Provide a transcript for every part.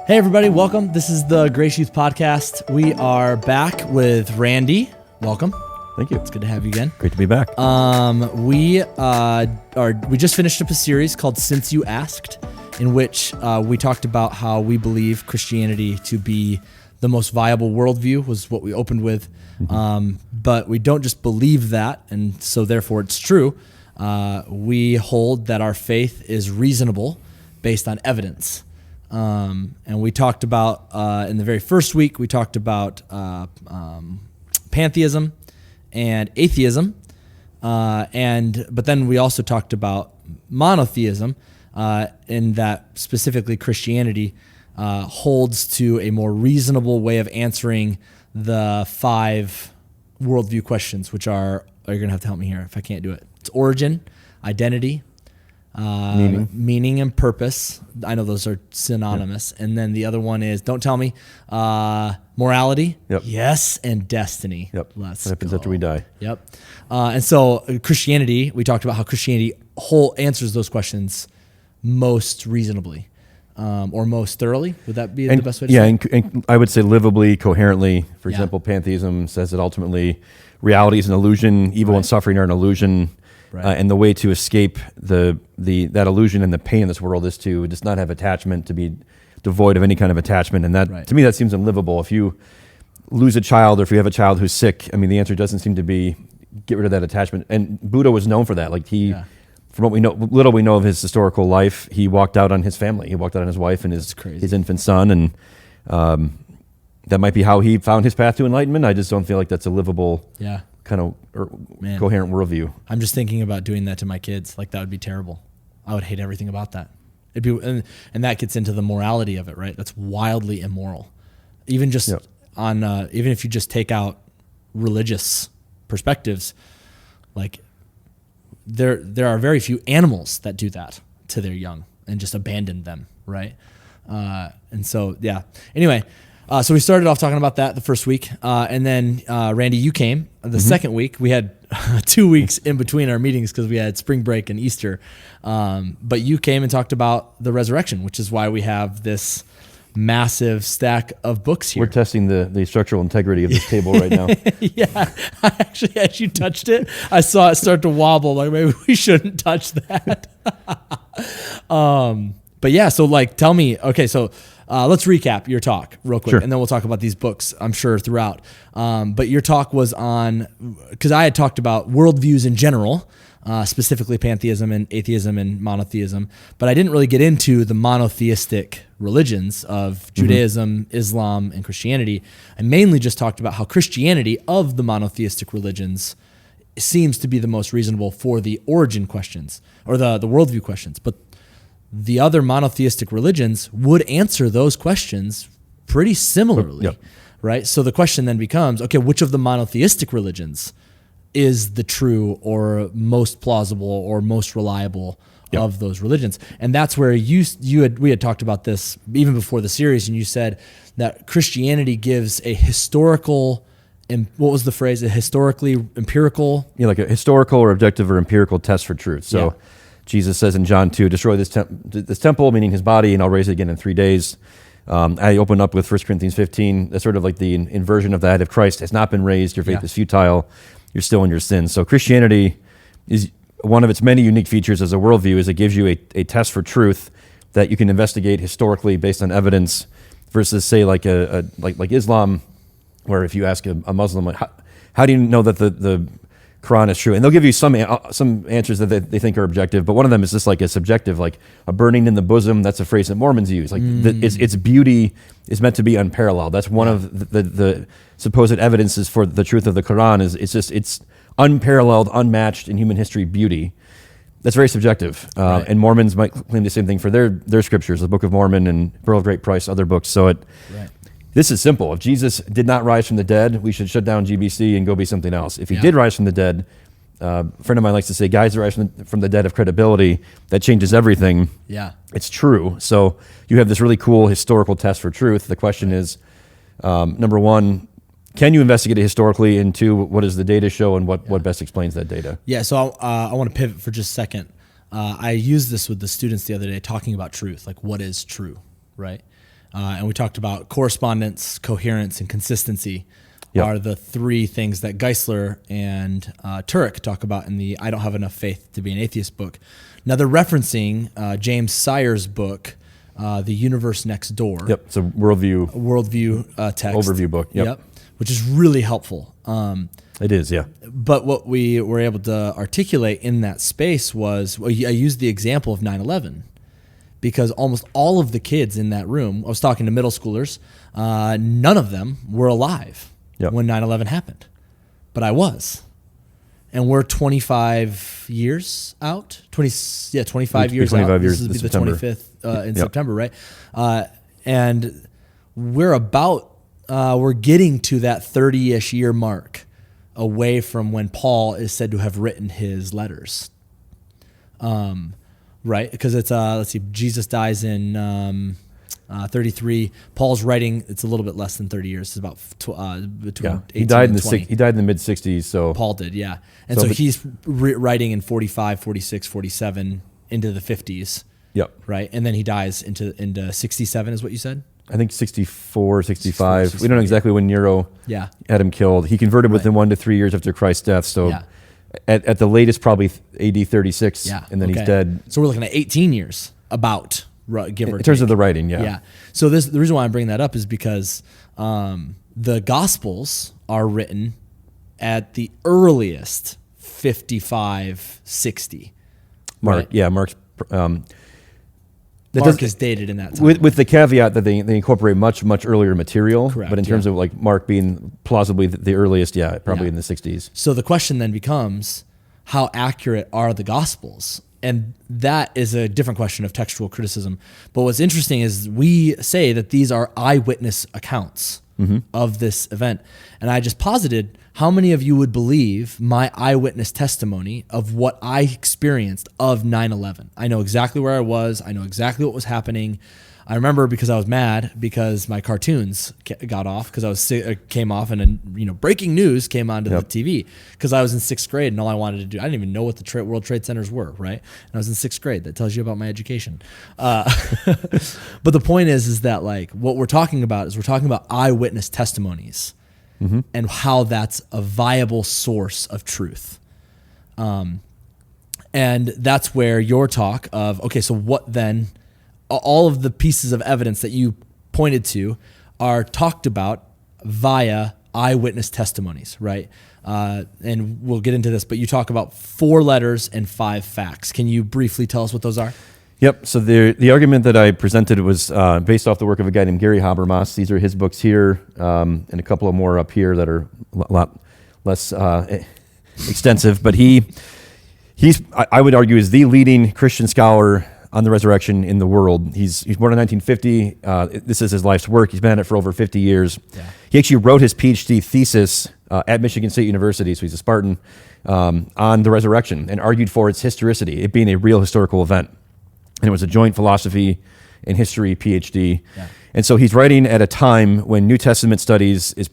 Hey everybody, welcome. This is the Grace Youth Podcast. We are back with Randy. Welcome. Thank you. It's good to have you again. Great to be back. We just finished up a series called Since You Asked, in which we talked about how we believe Christianity to be the most viable worldview, was what we opened with. But we don't just believe that, and so therefore it's true. We hold that our faith is reasonable based on evidence. And we talked about, in the very first week, we talked about pantheism and atheism, but then we also talked about monotheism, in that specifically Christianity holds to a more reasonable way of answering the 5 worldview questions, which are you're going to have to help me here if I can't do it. It's origin, identity, meaning and purpose. I know those are synonymous. Yep. And then the other one is, don't tell me, morality, yep. Yes, and destiny. Yep. What happens after we die? Yep. And so Christianity, we talked about how Christianity answers those questions most reasonably, or most thoroughly. Would that be the best way to say it? And I would say livably, coherently. For example, pantheism says that ultimately reality is an illusion, evil and suffering are an illusion. Right. And the way to escape that illusion and the pain in this world is to just not have attachment, to be devoid of any kind of attachment. And that, to me, that seems unlivable. If you lose a child, or if you have a child who's sick, I mean, the answer doesn't seem to be get rid of that attachment. And Buddha was known for that. Like from what we know, little we know of his historical life, he walked out on his family. He walked out on his wife and his infant son. And that might be how he found his path to enlightenment. I just don't feel like that's a livable kind of coherent worldview. I'm just thinking about doing that to my kids. Like, that would be terrible. I would hate everything about that. It'd be, and that gets into the morality of it, right? That's wildly immoral. Even just even if you just take out religious perspectives, like there are very few animals that do that to their young and just abandon them, right? And so, anyway, so we started off talking about that the first week, and then Randy, you came the second week. We had 2 weeks in between our meetings because we had spring break and Easter, but you came and talked about the resurrection, which is why we have this massive stack of books here. We're testing the structural integrity of this table right now. Yeah, actually, as you touched it, I saw it start to wobble. Like, maybe we shouldn't touch that. But yeah, so like, tell me. Okay, so. Let's recap your talk real quick, and then we'll talk about these books, I'm sure, throughout. But your talk was on, because I had talked about worldviews in general, specifically pantheism and atheism and monotheism, but I didn't really get into the monotheistic religions of Judaism, Islam, and Christianity. I mainly just talked about how Christianity, of the monotheistic religions, seems to be the most reasonable for the origin questions, or the worldview questions. But the other monotheistic religions would answer those questions pretty similarly, right? So the question then becomes, okay, which of the monotheistic religions is the true or most plausible or most reliable of those religions? And that's where we had talked about this even before the series, and you said that Christianity gives a historical, and what was the phrase? A historically empirical? Yeah, like a historical or objective or empirical test for truth. So Jesus says in John 2, destroy this temple, meaning his body, and I'll raise it again in 3 days. I open up with 1 Corinthians 15. That's sort of like the inversion of that. If Christ has not been raised, your faith is futile. You're still in your sins. So Christianity is one of its many unique features as a worldview is it gives you a test for truth that you can investigate historically based on evidence versus, say, like Islam, where if you ask a Muslim, how do you know that the Quran is true? And they'll give you some answers that they think are objective, but one of them is just like a subjective, like a burning in the bosom. That's a phrase that Mormons use. Like its beauty is meant to be unparalleled. That's one of the supposed evidences for the truth of the Quran is it's unparalleled, unmatched in human history beauty. That's very subjective. And Mormons might claim the same thing for their scriptures, the Book of Mormon and Pearl of Great Price, other books. So this is simple. If Jesus did not rise from the dead, we should shut down GBC and go be something else. If he did rise from the dead, a friend of mine likes to say, guys that rise from the dead have credibility. That changes everything. Yeah. It's true. So you have this really cool historical test for truth. The question is, number one, can you investigate it historically? And two, what does the data show and what best explains that data? Yeah, so I want to pivot for just a second. I used this with the students the other day talking about truth, like what is true, right? and we talked about correspondence, coherence, and consistency Yep. are the three things that Geisler and Turek talk about in the I Don't Have Enough Faith to Be an Atheist book. Now they're referencing James Sire's book, The Universe Next Door. Yep, it's a worldview Text. overview book. Yep. Which is really helpful. It is, yeah. But what we were able to articulate in that space was, I used the example of 9/11 because almost all of the kids in that room, I was talking to middle schoolers, none of them were alive when 9/11 happened, but I was. And we're 25 years out, 25 years out. 25 years this will be the September. 25th in September, right? And we're getting to that 30-ish year mark away from when Paul is said to have written his letters. Right? Because it's, let's see, Jesus dies in 33. Paul's writing, it's a little bit less than 30 years. It's about between 18 he died and in 20. He died in the mid-60s, so... Paul did, yeah. And so he's writing in 45, 46, 47 into the 50s. Yep. Right? And then he dies into 67 is what you said? I think 64, 65. We don't know exactly when Nero had him killed. He converted within 1 to 3 years after Christ's death. So at the latest, probably AD 36, and then he's dead. So we're looking at 18 years, about, give or take. In terms of the writing, Yeah. So the reason why I'm bringing that up is because the Gospels are written at the earliest 55, 60. Mark, right? Mark's... Mark is dated in that time. With the caveat that they incorporate much, much earlier material. Correct, but in terms of like Mark being plausibly the earliest, probably in the 60s. So the question then becomes, how accurate are the Gospels? And that is a different question of textual criticism. But what's interesting is we say that these are eyewitness accounts of this event. And I just posited, how many of you would believe my eyewitness testimony of what I experienced of 9/11? I know exactly where I was. I know exactly what was happening. I remember because I was mad because my cartoons got off because I was came off and then breaking news came onto the TV because I was in 6th grade and all I wanted to do, I didn't even know what the World Trade Centers were, right? And I was in 6th grade. That tells you about my education. But the point is that like what we're talking about is we're talking about eyewitness testimonies and how that's a viable source of truth. And that's where your talk of, okay, so what then? All of the pieces of evidence that you pointed to are talked about via eyewitness testimonies, right? And we'll get into this, but you talk about 4 letters and 5 facts. Can you briefly tell us what those are? Yep. So the argument that I presented was based off the work of a guy named Gary Habermas. These are his books here, and a couple of more up here that are a lot less extensive. But he's I would argue is the leading Christian scholar on the resurrection in the world. He's born in 1950. This is his life's work. He's been at it for over 50 years. Yeah. He actually wrote his PhD thesis at Michigan State University, so he's a Spartan, on the resurrection and argued for its historicity, it being a real historical event. And it was a joint philosophy and history PhD. Yeah. And so he's writing at a time when New Testament studies is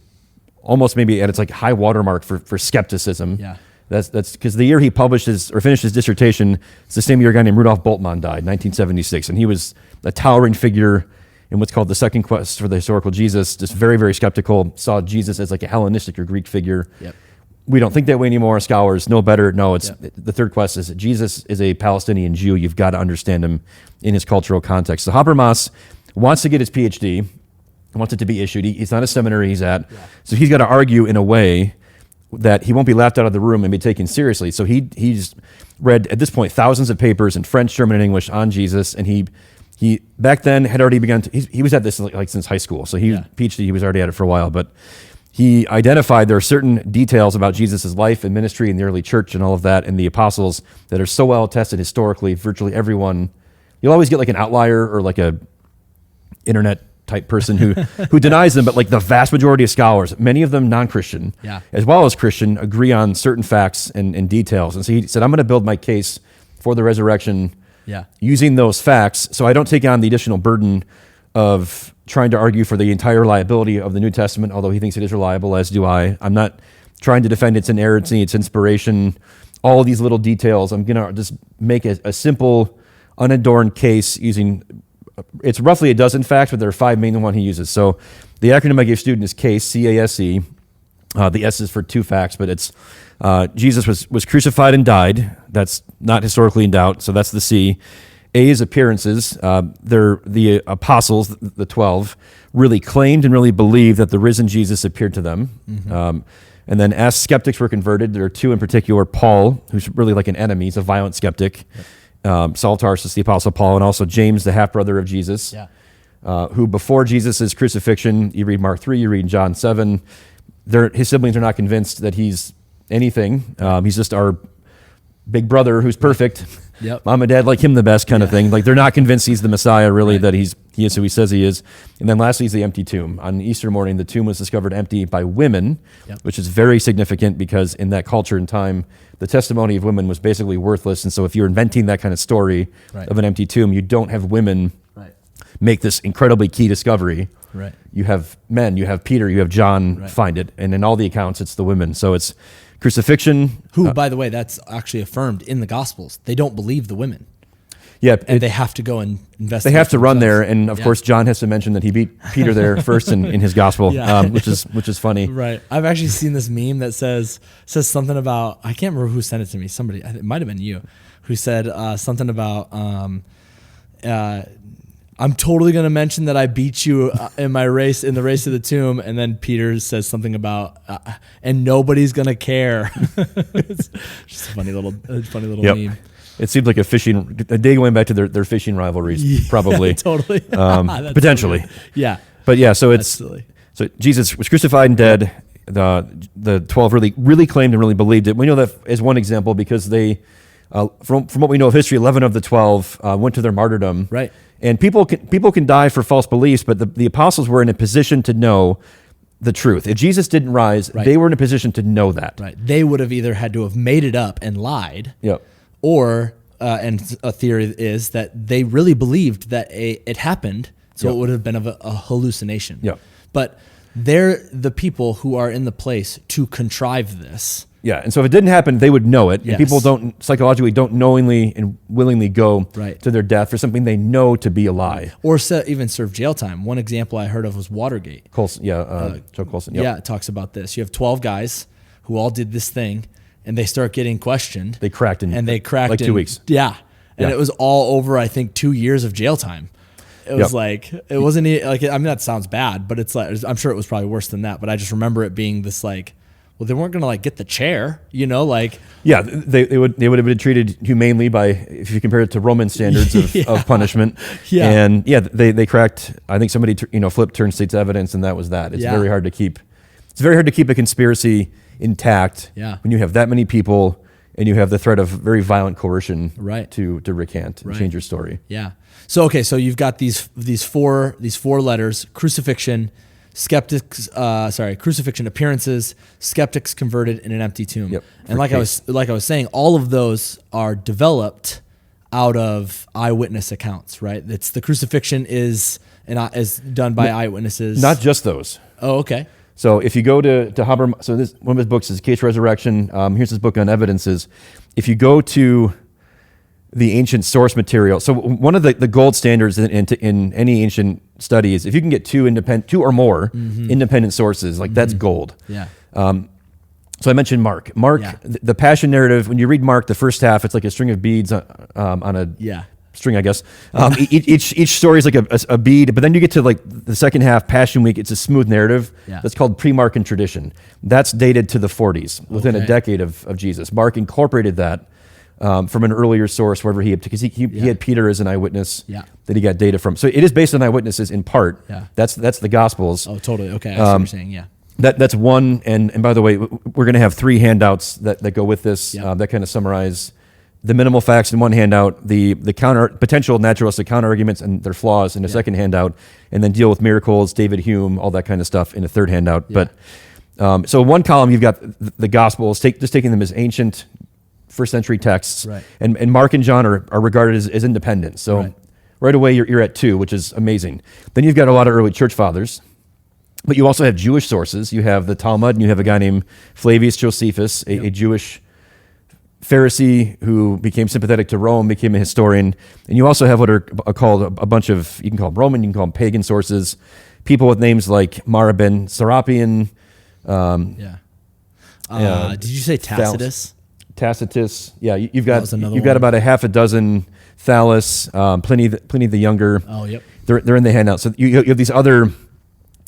almost maybe at its like high watermark for skepticism. Yeah. That's because the year he published finished his dissertation, it's the same year a guy named Rudolf Bultmann died, 1976, and he was a towering figure in what's called the second quest for the historical Jesus. Just very, very skeptical. Saw Jesus as like a Hellenistic or Greek figure. Yep. We don't think that way anymore. Scholars know better. No, it's the third quest is that Jesus is a Palestinian Jew. You've got to understand him in his cultural context. So Habermas wants to get his PhD, wants it to be issued. He's not a seminary he's at, so he's got to argue in a way that he won't be laughed out of the room and be taken seriously. So he's read, at this point, thousands of papers in French, German, and English on Jesus, and he back then had already begun to, he was at this like since high school, so PhD, he was already at it for a while, but he identified there are certain details about Jesus' life and ministry in the early church and all of that, and the apostles that are so well tested historically, virtually everyone, you'll always get like an outlier or like a internet type person who denies them, but like the vast majority of scholars, many of them non-Christian, as well as Christian, agree on certain facts and details. And so he said, I'm going to build my case for the resurrection using those facts, so I don't take on the additional burden of trying to argue for the entire reliability of the New Testament, although he thinks it is reliable, as do I. I'm not trying to defend its inerrancy, its inspiration, all these little details. I'm going to just make a simple, unadorned case using it's roughly a dozen facts, but there are 5 main one he uses. So the acronym I gave students is C.A.S.E, C-A-S-E. The S is for 2 facts, but it's Jesus was crucified and died. That's not historically in doubt, so that's the C. A is appearances. They're the apostles, the 12, really claimed and really believed that the risen Jesus appeared to them. And then as skeptics were converted, there are 2 in particular. Paul, who's really like an enemy, he's a violent skeptic. Saul of Tarsus, the apostle Paul, and also James, the half-brother of Jesus, who before Jesus' crucifixion, you read Mark 3, you read John 7, his siblings are not convinced that he's anything. He's just our big brother who's perfect. Mom and dad like him the best kind of thing. Like they're not convinced he's the Messiah, really, that he is who he says he is. And then lastly is the empty tomb. On Easter morning, the tomb was discovered empty by women, which is very significant because in that culture and time, the testimony of women was basically worthless. And so if you're inventing that kind of story of an empty tomb, you don't have women make this incredibly key discovery. You have men, you have Peter, you have John find it. And in all the accounts, it's the women. So it's crucifixion. Who, by the way, that's actually affirmed in the Gospels. They don't believe the women. And they have to go and investigate. They have to run there, and of course, John has to mention that he beat Peter there first in his gospel, which is funny. Right. I've actually seen this meme that says something about, I can't remember who sent it to me. Somebody, it might have been you, who said something about I'm totally going to mention that I beat you in the race of the tomb. And then Peter says something about, and nobody's going to care. It's just a funny little meme. It seems like a day going back to their fishing rivalries, probably. Totally. Potentially. So but so Jesus was crucified and dead. The 12 really claimed and really believed it. We know that as one example because they, from what we know of history, 11 of the 12 went to their martyrdom. Right. And people can die for false beliefs, but the apostles were in a position to know the truth. If Jesus didn't rise, they were in a position to know that. Right. They would have either had to have made it up and lied, or, and a theory is that they really believed that it happened, so it would have been a hallucination. But they're the people who are in the place to contrive this. And so if it didn't happen, they would know it. And people psychologically don't knowingly and willingly go to their death for something they know to be a lie. Or even serve jail time. One example I heard of was Watergate. Colson, Joe Colson. It talks about this. You have 12 guys who all did this thing, and they start getting questioned. They cracked in like 2 weeks. And it was all over, I think, 2 years of jail time. It was like, it wasn't like, I mean, that sounds bad, but it's like, I'm sure it was probably worse than that. But I just remember it being this like, well, they weren't going to like get the chair, they would have been treated humanely by, if you compare it to Roman standards of punishment. And they cracked. I think somebody flipped turnstate's evidence, and that was that. It's very hard to keep. It's very hard to keep a conspiracy intact when you have that many people and you have the threat of very violent coercion to recant and change your story. So you've got these four letters: crucifixion, crucifixion, appearances, skeptics converted, in an empty tomb. And like I was saying, all of those are developed out of eyewitness accounts, right? It's the crucifixion is done by eyewitnesses. Not just those. Oh, okay. So if you go to Habermas, so this one of his books is Case Resurrection. Here's his book on evidences. If you go to the ancient source material, so one of the gold standards in any ancient study is if you can get two or more independent sources, like that's gold. So I mentioned Mark. The Passion narrative. When you read Mark, the first half, it's like a string of beads on a string, I guess. Each story is like a bead, but then you get to like the second half, Passion Week. It's a smooth narrative. That's called pre-Markan tradition. That's dated to the 40s, within a decade of Jesus. Mark incorporated that from an earlier source, wherever he had Peter as an eyewitness that he got data from. So it is based on eyewitnesses in part. That's the Gospels. Oh, totally. Okay, I see what you're saying. That's one. And by the way, we're going to have 3 handouts that go with this that kind of summarize the minimal facts in one handout, the potential naturalistic counter arguments and their flaws in a second handout, and then deal with miracles, David Hume, all that kind of stuff in a third handout. But so one column you've got the Gospels, just taking them as ancient first century texts, and Mark and John are regarded as independent. So right away you're at 2, which is amazing. Then you've got a lot of early church fathers, but you also have Jewish sources. You have the Talmud, and you have a guy named Flavius Josephus, a Jewish Pharisee who became sympathetic to Rome, became a historian. And you also have what are called a bunch of, you can call them Roman, you can call them pagan sources, people with names like Mara ben Serapion. Did you say Tacitus? Tacitus. Yeah, you've got about a half a dozen. Thallus, Pliny the Younger. Oh, yep. They're in the handout. So you have these other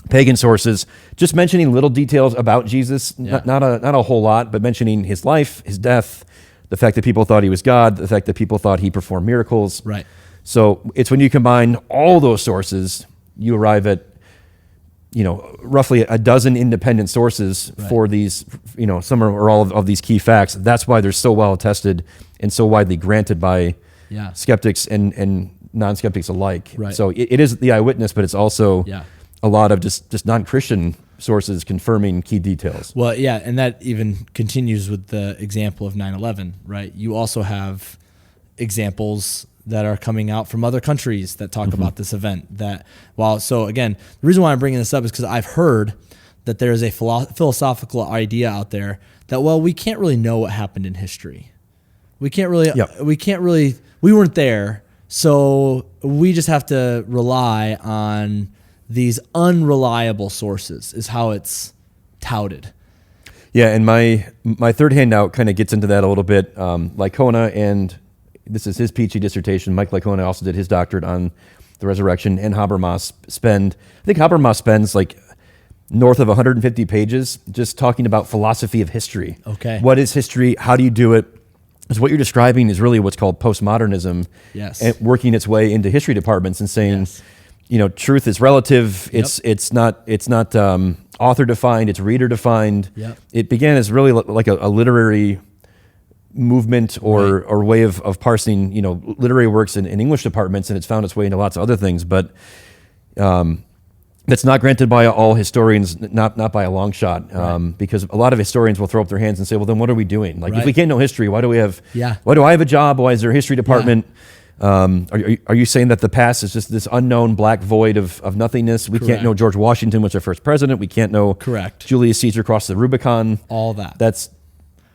pagan sources just mentioning little details about Jesus, not a whole lot, but mentioning his life, his death, the fact that people thought he was God, the fact that people thought he performed miracles. Right. So it's when you combine all those sources, you arrive at, roughly a dozen independent sources for these, some or all of these key facts. That's why they're so well attested and so widely granted by skeptics and non-skeptics alike. Right. So it is the eyewitness, but it's also a lot of just non-Christian sources confirming key details. Well, yeah, and that even continues with the example of 9/11, right? You also have examples that are coming out from other countries that talk about this event. So again, the reason why I'm bringing this up is because I've heard that there is a philosophical idea out there that, well, we can't really know what happened in history. We weren't there, so we just have to rely on these unreliable sources, is how it's touted. Yeah, and my third handout kind of gets into that a little bit. Licona, and this is his PhD dissertation. Mike Licona also did his doctorate on the resurrection, and Habermas spends like north of 150 pages just talking about philosophy of history. Okay. What is history? How do you do it? Because what you're describing is really what's called postmodernism, and working its way into history departments and saying, truth is relative. Yep. It's not author defined. It's reader defined. Yep. It began as really like a literary movement or way of parsing, literary works in English departments, and it's found its way into lots of other things. But that's not granted by all historians, not by a long shot, because a lot of historians will throw up their hands and say, well, then what are we doing? Like, if we can't know history, why do I have a job? Why is there a history department? Are you saying that the past is just this unknown black void of nothingness? We can't know George Washington was our first president. We can't know Julius Caesar crossed the Rubicon. All that.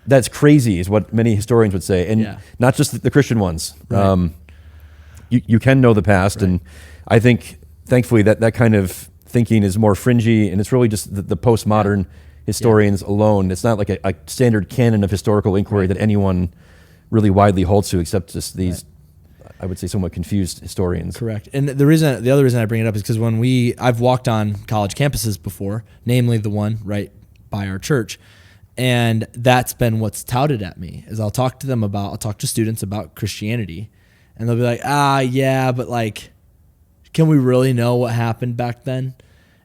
That's crazy, is what many historians would say, and not just the Christian ones. Right. You can know the past, and I think, thankfully, that kind of thinking is more fringy, and it's really just the postmodern historians alone. It's not like a standard canon of historical inquiry that anyone really widely holds to, except just these, I would say, somewhat confused historians. Correct. And the other reason I bring it up is because I've walked on college campuses before, namely the one right by our church, and that's been what's touted at me. Is I'll talk to students about Christianity, and they'll be like, yeah, but like, can we really know what happened back then?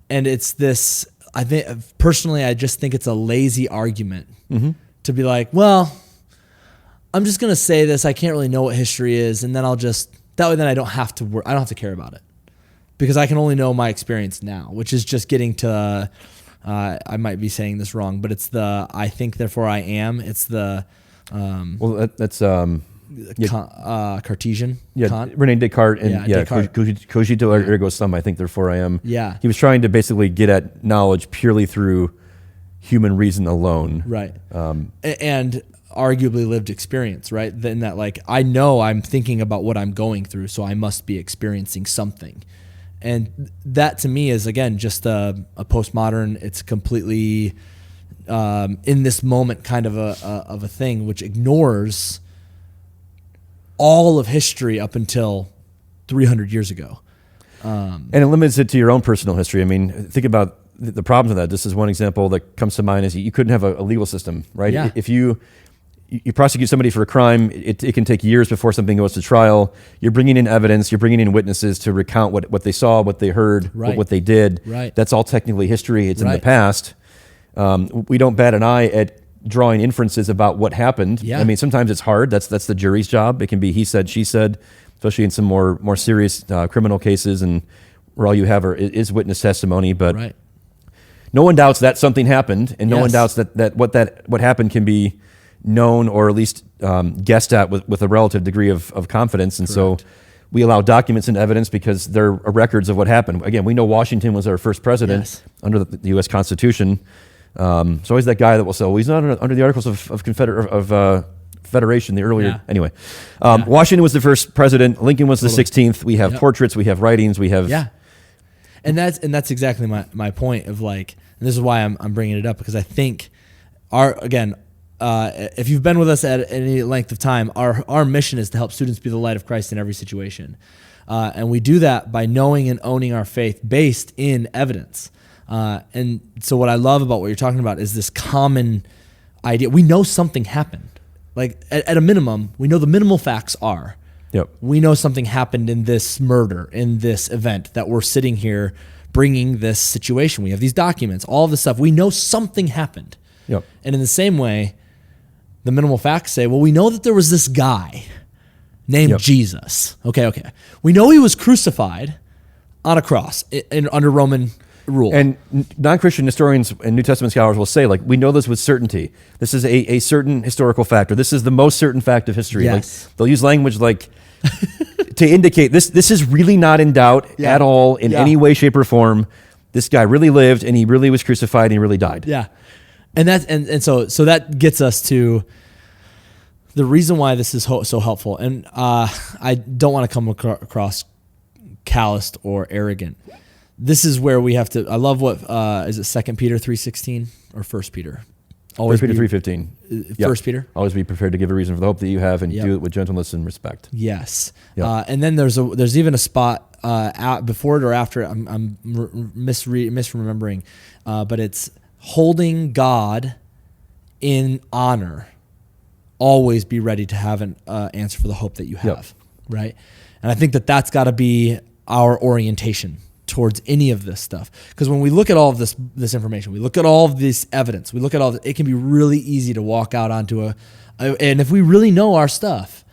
And it's this, I just think it's a lazy argument to be like, well, I'm just going to say this. I can't really know what history is. And then I don't have to care about it, because I can only know my experience now, which is just getting to, I might be saying this wrong, but it's the, I think, therefore I am. It's the, that's, Cartesian. Kant. Rene Descartes and Descartes. Cogito ergo sum. I think therefore I am. Yeah. He was trying to basically get at knowledge purely through human reason alone. Right. And arguably lived experience, right? Then that, like, I know I'm thinking about what I'm going through, so I must be experiencing something. And that to me is, again, just a postmodern, it's completely in this moment kind of a thing, which ignores all of history up until 300 years ago. And it limits it to your own personal history. I mean, think about the problems with that. This is one example that comes to mind, is you couldn't have a legal system, right? Yeah. If you prosecute somebody for a crime, it can take years before something goes to trial. You're bringing in evidence, you're bringing in witnesses to recount what they saw, what they heard, what they did. Right. That's all technically history. It's in the past. We don't bat an eye at drawing inferences about what happened. Yeah. I mean, sometimes it's hard. That's the jury's job. It can be he said, she said, especially in some more serious criminal cases, and where all you have is witness testimony. But no one doubts that something happened, and no one doubts that what happened can be known, or at least guessed at with a relative degree of confidence. And so we allow documents and evidence because they're records of what happened. Again, we know Washington was our first president under the U.S. Constitution. So always that guy that will say, well, he's not under the Articles of Federation, the earlier, Yeah. anyway. Washington was the first president. Lincoln was the 16th. We have portraits, we have writings, we have... Yeah. And that's exactly my point of like, and this is why I'm bringing it up, because I think if you've been with us at any length of time, our mission is to help students be the light of Christ in every situation. And we do that by knowing and owning our faith based in evidence. And so what I love about what you're talking about is this common idea. We know something happened. Like at a minimum, we know the minimal facts are. Yep. We know something happened in this murder, in this event that we're sitting here bringing this situation. We have these documents, all of this stuff. We know something happened. Yep. And in the same way, the minimal facts say, well, we know that there was this guy named Jesus. Okay. We know he was crucified on a cross under Roman rule. And non-Christian historians and New Testament scholars will say, like, we know this with certainty. This is a certain historical fact, or this is the most certain fact of history. Yes. Like, they'll use language like to indicate this is really not in doubt at all in any way, shape, or form. This guy really lived, and he really was crucified, and he really died. Yeah. And that's so that gets us to the reason why this is so helpful. And I don't want to come across calloused or arrogant. This is where we have to. I love what is it 2 Peter 3:16 or 1 Peter? Always 1 Peter 3:15. 1 Peter. Always be prepared to give a reason for the hope that you have, and do it with gentleness and respect. Yes. Yep. And then there's even a spot before it or after it. I'm misremembering, but it's holding God in honor. Always be ready to have an answer for the hope that you have, right? And I think that's got to be our orientation towards any of this stuff. Because when we look at all of this information, we look at all of this evidence, we look at all, it can be really easy to walk out onto and if we really know our stuff,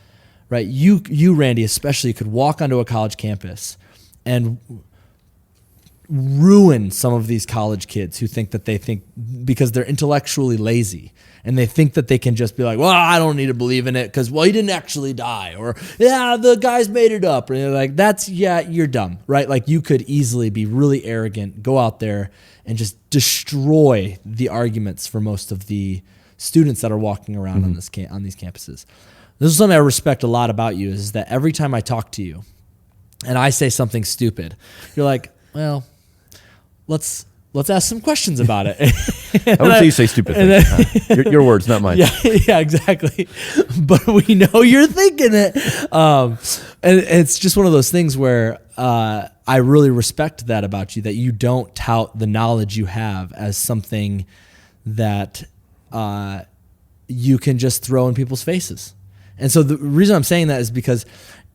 right? You Randy especially could walk onto a college campus and ruin some of these college kids who think because they're intellectually lazy and they think that they can just be like, well, I don't need to believe in it because, well, he didn't actually die, or the guys made it up, or like you're dumb, right? Like you could easily be really arrogant, go out there and just destroy the arguments for most of the students that are walking around on these campuses. This is something I respect a lot about you, is that every time I talk to you and I say something stupid, you're like, well, let's ask some questions about it. I wouldn't say you say stupid things. Your words, not mine. Yeah, exactly. But we know you're thinking it. And it's just one of those things where I really respect that about you, that you don't tout the knowledge you have as something that you can just throw in people's faces. And so the reason I'm saying that is because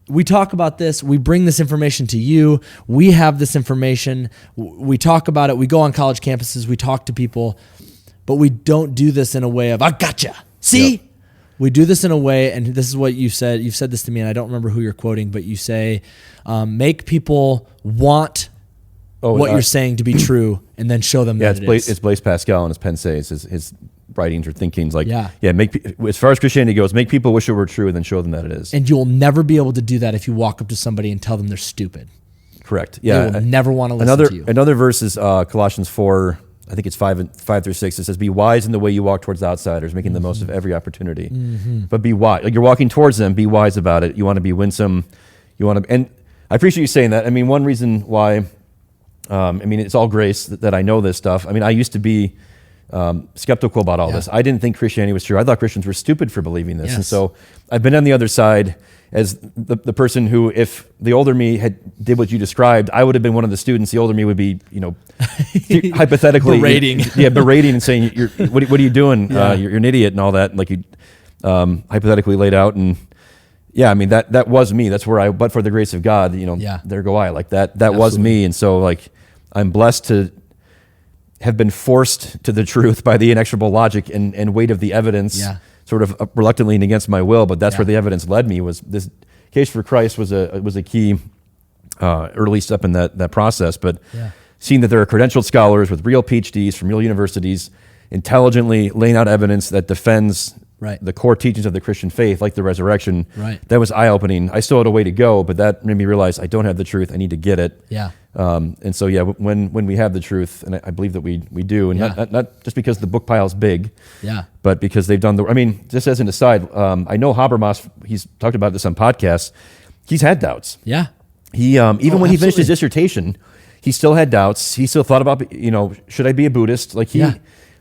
we talk about this, we bring this information to you, we have this information, we talk about it, we go on college campuses, we talk to people, but we don't do this in a way of, I gotcha, see? Yep. We do this in a way, and this is what you've said this to me, and I don't remember who you're quoting, but you say, make people want what you're saying to be true, and then show them that it is. It's Blaise Pascal and his Pensées, his writings or thinkings, like, as far as Christianity goes, make people wish it were true and then show them that it is. And you'll never be able to do that if you walk up to somebody and tell them they're stupid. Correct. Yeah. They will never want to listen to you. Another verse is Colossians 4, I think it's 5 through 6. It says, be wise in the way you walk towards outsiders, making the most of every opportunity. But be wise. Like, you're walking towards them, be wise about it. You want to be winsome. And I appreciate you saying that. I mean, one reason why, it's all grace that I know this stuff. I mean, I used to be skeptical about all this. I didn't think Christianity was true. I thought Christians were stupid for believing this. Yes. And so I've been on the other side as the person who, if the older me did what you described, I would have been one of the students. The older me would be, hypothetically berating. Berating and saying, what are you doing? You're an idiot and all that. Like you hypothetically laid out. And that was me. That's where but for the grace of God, there go I. Like that was me. And so like, I'm blessed to have been forced to the truth by the inexorable logic and weight of the evidence, sort of reluctantly and against my will. But that's where the evidence led me. Was this Case for Christ was a key early step in that process. But seeing that there are credentialed scholars with real PhDs from real universities intelligently laying out evidence that defends the core teachings of the Christian faith, like the resurrection, that was eye-opening. I still had a way to go, but that made me realize I don't have the truth. I need to get it. And so, yeah, when we have the truth, and I believe that we do, and not just because the book pile is big, but because they've done I mean, just as an aside, I know Habermas, he's talked about this on podcasts, he's had doubts. Yeah. He, even when he finished his dissertation, he still had doubts. He still thought about, should I be a Buddhist? Like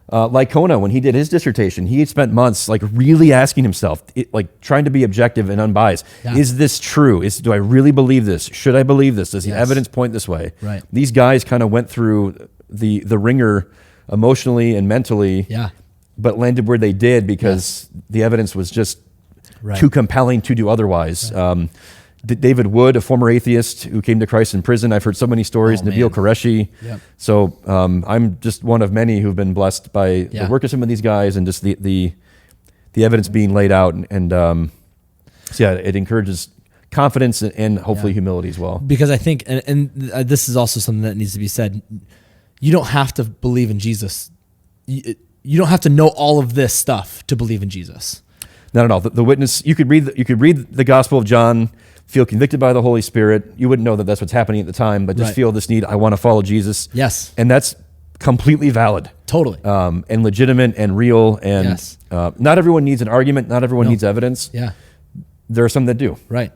like Kona, when he did his dissertation, he had spent months like really asking himself, like trying to be objective and unbiased. Is this true? Do I really believe this? Should I believe this? Does the evidence point this way? Right. These guys kind of went through the ringer emotionally and mentally, but landed where they did because the evidence was just too compelling to do otherwise. Right. David Wood, a former atheist who came to Christ in prison. I've heard so many stories. Nabil Qureshi. Yep. So I'm just one of many who've been blessed by the work of some of these guys and just the evidence being laid out. And it encourages confidence and hopefully humility as well. Because I think, and this is also something that needs to be said, you don't have to believe in Jesus. You don't have to know all of this stuff to believe in Jesus. Not at all. The witness, you could read the Gospel of John, feel convicted by the Holy Spirit. You wouldn't know that that's what's happening at the time, but just feel this need, I want to follow Jesus. Yes. And that's completely valid. Totally. And legitimate and real. And not everyone needs an argument. Not everyone needs evidence. Yeah. There are some that do. Right.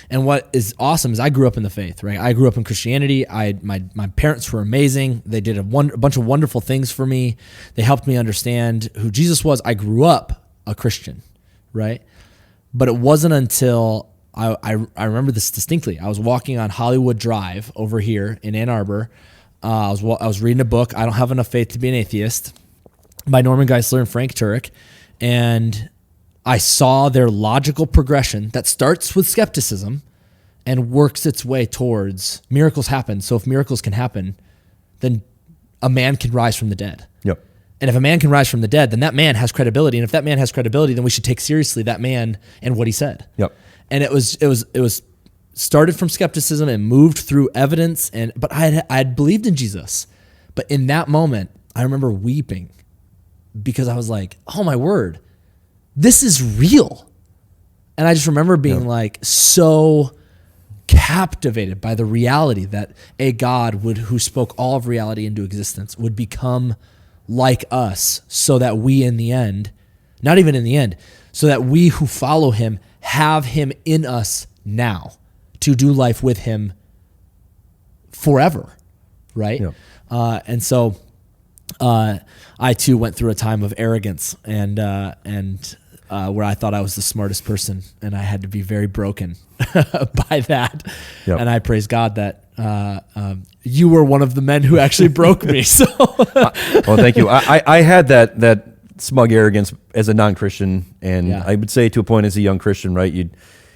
And what is awesome is I grew up in the faith, right? I grew up in Christianity. My parents were amazing. They did a bunch of wonderful things for me. They helped me understand who Jesus was. I grew up a Christian, right? But it wasn't until I remember this distinctly. I was walking on Hollywood Drive over here in Ann Arbor. I was reading a book, I Don't Have Enough Faith to Be an Atheist, by Norman Geisler and Frank Turek, and I saw their logical progression that starts with skepticism and works its way towards miracles happen. So if miracles can happen, then a man can rise from the dead. Yep. And if a man can rise from the dead, then that man has credibility. And if that man has credibility, then we should take seriously that man and what he said. Yep. And it was started from skepticism and moved through evidence. But I had believed in Jesus. But in that moment, I remember weeping because I was like, oh my word, this is real. And I just remember being like so captivated by the reality that a God who spoke all of reality into existence would become like us so that we in the end, not even in the end, so that we who follow him have him in us now to do life with him forever, right? Yeah. And so I too went through a time of arrogance and where I thought I was the smartest person, and I had to be very broken by that. Yep. And I praise God that you were one of the men who actually broke me. So, well, thank you. I had that smug arrogance as a non-Christian, and I would say to a point as a young Christian, right?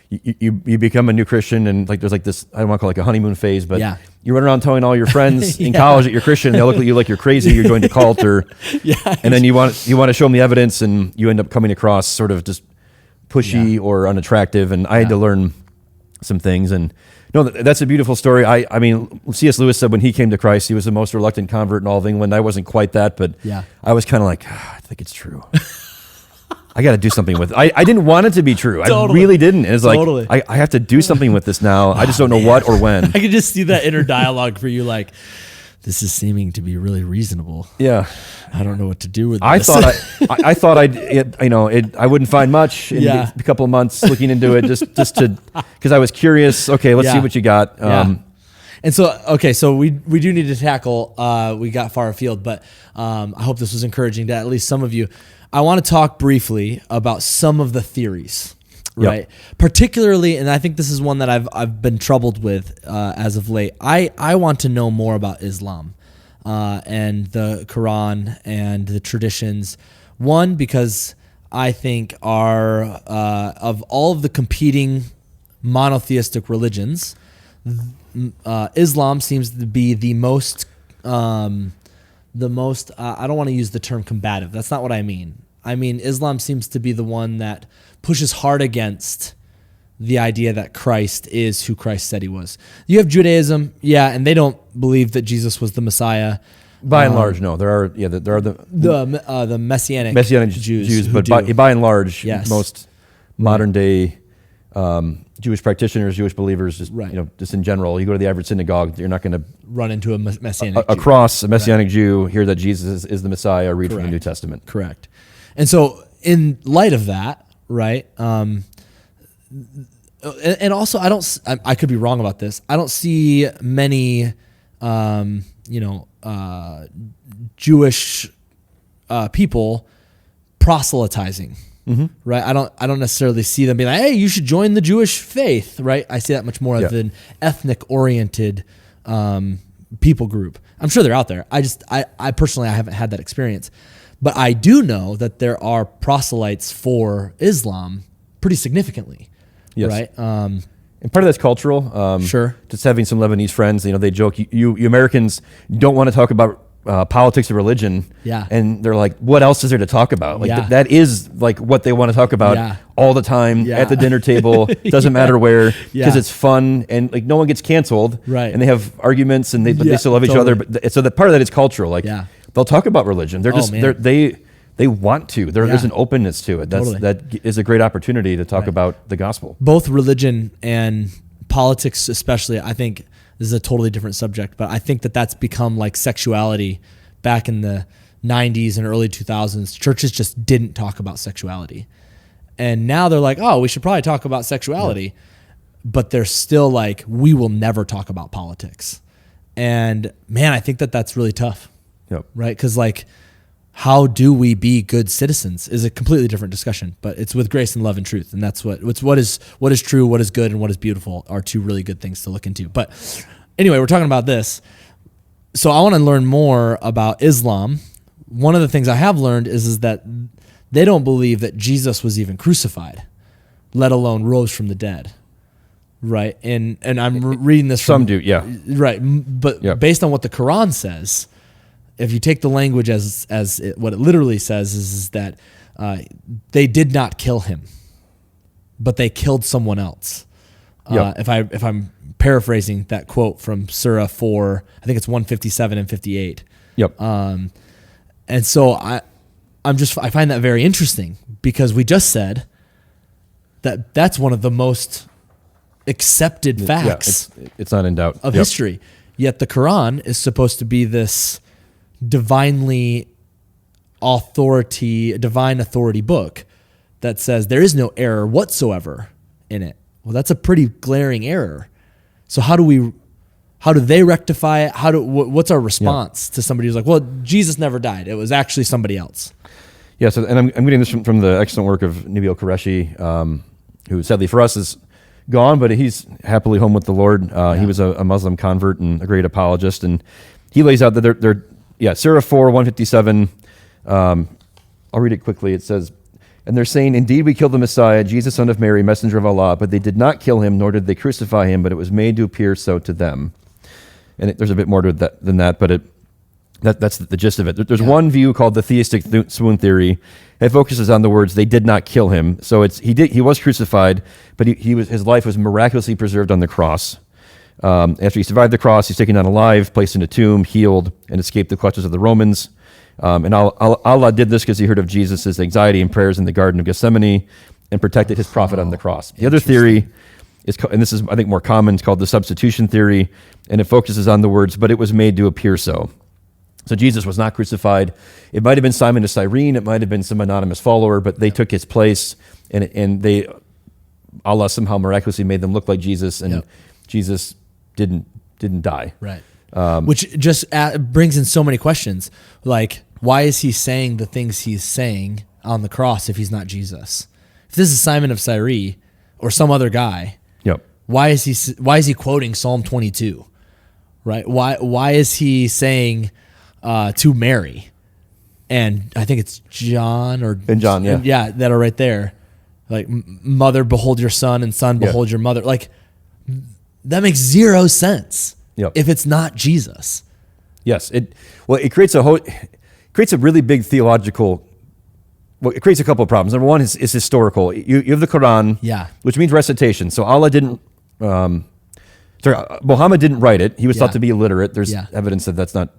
You become a new Christian, and like there's like this, I don't want to call it like a honeymoon phase, but you run around telling all your friends in college that you're Christian, and they look at you like you're crazy, you're joined a cult, or and then you want to show them the evidence, and you end up coming across sort of just pushy or unattractive, and I had to learn some things. And no, that's a beautiful story. I mean, C.S. Lewis said when he came to Christ, he was the most reluctant convert in all of England. I wasn't quite that, but I was kind of like, I think it's true. I got to do something with it. I didn't want it to be true. Totally. I really didn't. It's like, I have to do something with this now. I just don't know what or when. I could just see that inner dialogue for you, like, this is seeming to be really reasonable. Yeah. I don't know what to do with this. I thought I wouldn't find much in a couple of months looking into it, just to, because I was curious. Okay, let's see what you got. And so, okay, so we do need to tackle, we got far afield, but I hope this was encouraging to at least some of you. I want to talk briefly about some of the theories, right? Yep. Particularly, and I think this is one that I've been troubled with as of late. I want to know more about Islam and the Quran and the traditions. One, because I think are of all of the competing monotheistic religions, Islam seems to be the most I don't want to use the term combative. That's not what I mean. I mean, Islam seems to be the one that pushes hard against the idea that Christ is who Christ said he was. You have Judaism, and they don't believe that Jesus was the Messiah. By and large, no. There are the Messianic Jews, but by and large, most modern day Jewish practitioners, Jewish believers, just just in general. You go to the average synagogue, you're not going to run into a messianic Jew. Across a messianic Jew, hear that Jesus is the Messiah, or read from the New Testament. Correct. And so, in light of that, right? And also, I could be wrong about this. I don't see many, Jewish people proselytizing. Mm-hmm. Right, I don't necessarily see them being like, "Hey, you should join the Jewish faith." Right, I see that much more of an ethnic-oriented people group. I'm sure they're out there. I personally, I haven't had that experience, but I do know that there are proselytes for Islam pretty significantly. Yes. Right. And part of that's cultural. Sure. Just having some Lebanese friends, they joke, you Americans don't want to talk about politics or religion. Yeah. And they're like, what else is there to talk about? Like that is like what they want to talk about all the time at the dinner table. Doesn't matter where, because it's fun, and like no one gets canceled. Right. And they have arguments, and they still love each other. But so that part of that is cultural. Like they'll talk about religion. They're just they want to. There is an openness to it. That is a great opportunity to talk about the gospel. Both religion and politics, especially, I think this is a totally different subject, but I think that's become like sexuality back in the 90s and early 2000s. Churches just didn't talk about sexuality. And now they're like, oh, we should probably talk about sexuality. But they're still like, we will never talk about politics. And man, I think that's really tough. Yep. Right? Because like, how do we be good citizens is a completely different discussion, but it's with grace and love and truth. And that's what is true, what is good, and what is beautiful are two really good things to look into. But anyway, we're talking about this. So I want to learn more about Islam. One of the things I have learned is that they don't believe that Jesus was even crucified, let alone rose from the dead. Right. And I'm reading this Some do, yeah. Right. But based on what the Quran says, if you take the language what it literally says is that they did not kill him, but they killed someone else. If I'm paraphrasing that quote from Surah 4, I think it's 157 and 58. Yep. And so I find that very interesting, because we just said that that's one of the most accepted facts. It's not in doubt of history. Yet the Quran is supposed to be this divine authority book that says there is no error whatsoever in it. Well, that's a pretty glaring error. So how do they rectify it? What's our response to somebody who's like, well, Jesus never died, it was actually somebody else? Yeah. So, and I'm getting this from the excellent work of Nabil Qureshi, who sadly for us is gone, but he's happily home with the Lord. He was a Muslim convert and a great apologist, and he lays out that they're Surah 4, 157. I'll read it quickly. It says, and they're saying, indeed, we killed the Messiah, Jesus, son of Mary, messenger of Allah, but they did not kill him, nor did they crucify him, but it was made to appear so to them. And there's a bit more to that than that, but that's the gist of it. There's one view called the theistic swoon theory. It focuses on the words, they did not kill him. So he was crucified, but his life was miraculously preserved on the cross. After he survived the cross, he's taken down alive, placed in a tomb, healed, and escaped the clutches of the Romans. And Allah did this because he heard of Jesus' anxiety and prayers in the Garden of Gethsemane and protected his prophet on the cross. The other theory is, and this is, I think, more common, it's called the substitution theory, and it focuses on the words, but it was made to appear so. So Jesus was not crucified. It might have been Simon of Cyrene, it might have been some anonymous follower, but they took his place, and Allah somehow miraculously made them look like Jesus, and Jesus didn't die. Right. Which just brings in so many questions. Like, why is he saying the things he's saying on the cross if he's not Jesus? If this is Simon of Cyrene or some other guy, why is he quoting Psalm 22? Right? Why is he saying to Mary, and I think it's John and John, that are right there, like, mother, behold your son, and son, behold your mother. Like, that makes zero sense if it's not Jesus. Yes, it creates a really big theological. Well, it creates a couple of problems. Number one is historical. You have the Quran, which means recitation. So Allah didn't. Muhammad didn't write it. He was thought to be illiterate. There's evidence that that's not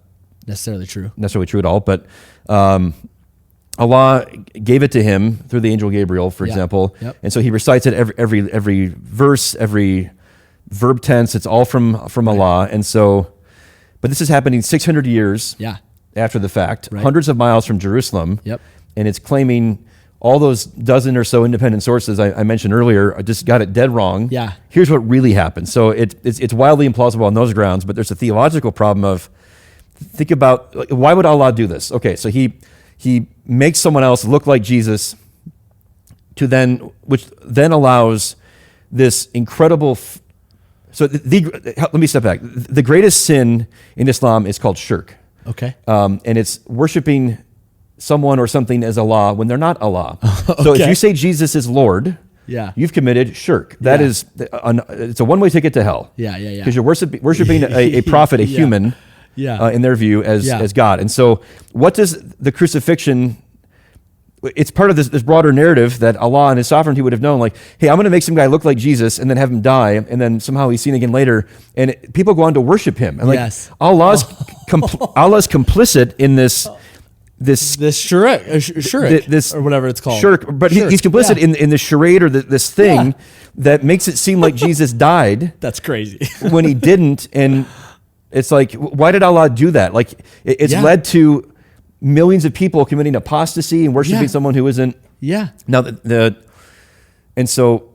necessarily true at all. But Allah gave it to him through the angel Gabriel, for example. Yep. And so he recites it every verse, every verb tense. It's all from Allah. And so, but this is happening 600 years after the fact, hundreds of miles from Jerusalem. Yep. And it's claiming all those dozen or so independent sources I mentioned earlier just got it dead wrong. Yeah. Here's what really happened. So it's wildly implausible on those grounds, but there's a theological problem of, think about, like, why would Allah do this? Okay, so he makes someone else look like Jesus which then allows this incredible... let me step back. The greatest sin in Islam is called shirk. Okay. And it's worshiping someone or something as Allah when they're not Allah. Okay. So if you say Jesus is Lord, you've committed shirk. That is, it's a one-way ticket to hell. Yeah. Because you're worshiping a prophet, a human, in their view, as God. And so what does the crucifixion... It's part of this broader narrative that Allah and his sovereignty would have known, like, hey, I'm going to make some guy look like Jesus and then have him die, and then somehow he's seen again later, and people go on to worship him. And Allah's complicit in this shirk, or whatever it's called. Shirk, but he's complicit in the charade or this thing that makes it seem like Jesus died. That's crazy. When he didn't, and it's like, why did Allah do that? Like, it's led to millions of people committing apostasy and worshiping someone who isn't. Yeah. Now and so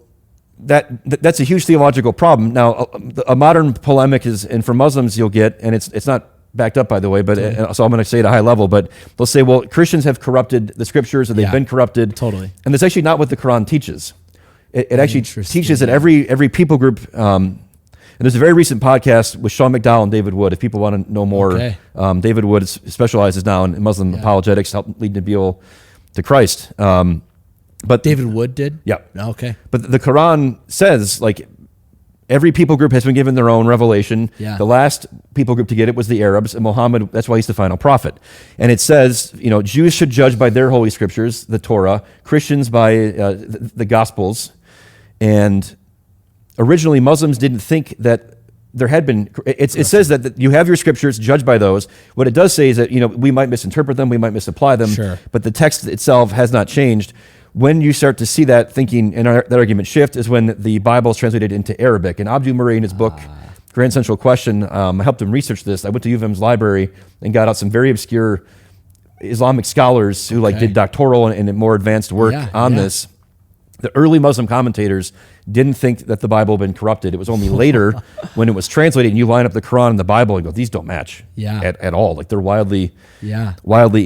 that's a huge theological problem. Now, a modern polemic is, and for Muslims you'll get, and it's not backed up, by the way, but so I'm going to say it at a high level, but they'll say, well, Christians have corrupted the scriptures, or they've been corrupted. Totally. And that's actually not what the Quran teaches. It actually teaches that every people group, and there's a very recent podcast with Sean McDowell and David Wood, if people want to know more. Okay. David Wood specializes now in Muslim apologetics, help lead Nabil to Christ. But David Wood did? Yeah. Okay. But the Quran says, like, every people group has been given their own revelation. Yeah. The last people group to get it was the Arabs, and Muhammad, that's why he's the final prophet. And it says, Jews should judge by their holy scriptures, the Torah, Christians by the Gospels. And originally, Muslims didn't think that there had been... It says that you have your scriptures, judged by those. What it does say is that, we might misinterpret them, we might misapply them, but the text itself has not changed. When you start to see that thinking and that argument shift is when the Bible is translated into Arabic. And Abdul Murray, in his book, Grand Central Question, I helped him research this. I went to U of M's library and got out some very obscure Islamic scholars who did doctoral and more advanced work on this. The early Muslim commentators didn't think that the Bible had been corrupted. It was only later when it was translated and you line up the Quran and the Bible and go, these don't match at all. Like, they're wildly